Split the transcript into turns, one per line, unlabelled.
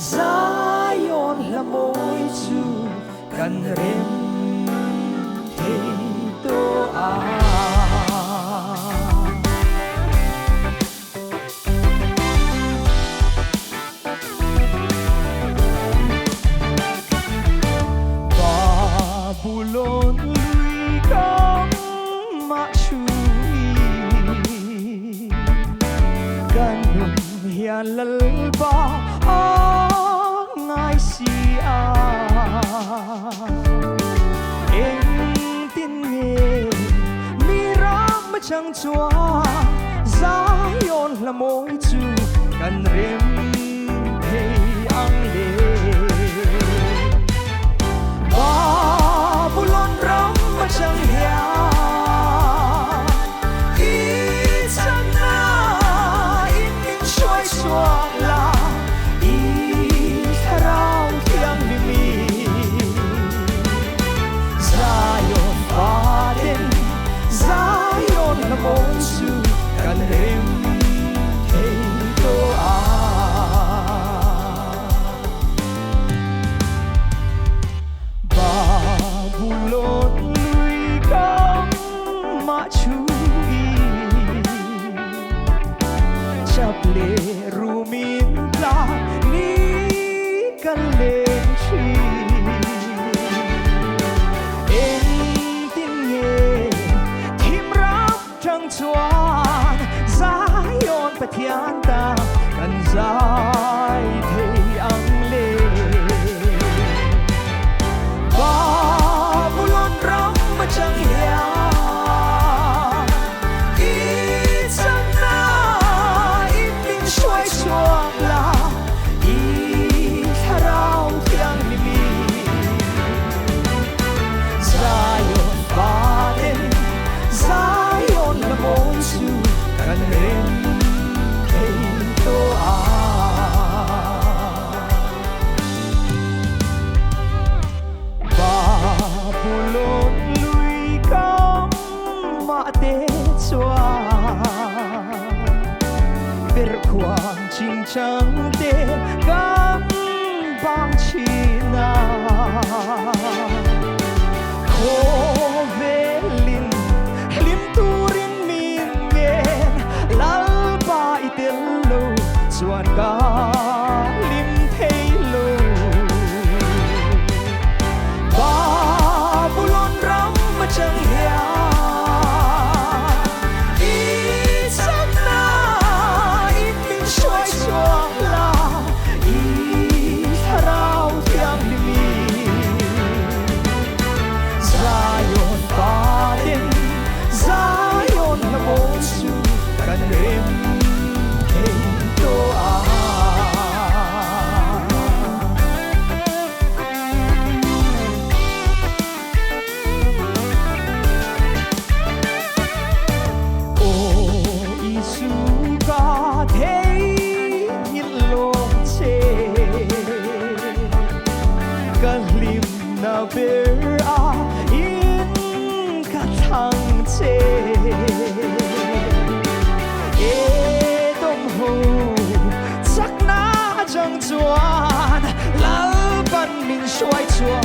Zion là môi chu cần rem thế tô Babylon lui cam ma chui ganum hian lalba ngai sia em tin nghe mi ram chẳng chua Zion là môi chu cần rem hey ang le Babylon ram chẳng hia ít chẳng na ít mình xoay xoay là Zion là môi chu cần rem thế tô Babylon lui cam ma chui chap le rumin la ni kan lên chi chuan Zion bát thiên ta cần dài thế ang lê Babylon ram mà chẳng hia ít chẳng na ít mình xoay xoay là ít rau thiang mi Zion bát thiên Zion là môi chu cần rem thế tô Babylon lui cam ma te choa per quang chim chang te cam bang china khô về lin lim turin min men lal ba itel lo chuan ka lim thei lo Babylon ram ma chẳng hia ít chẳng na ít mình xoay xoay là ít rau thiang mi Zion bát thiên Zion là môi chu cần rem thế tô Ô Isu ca thế nhìn lông chê cần lim na ver in cả thằng chê đông hồ chắc na chẳng chuan lal ban mình xoay chuan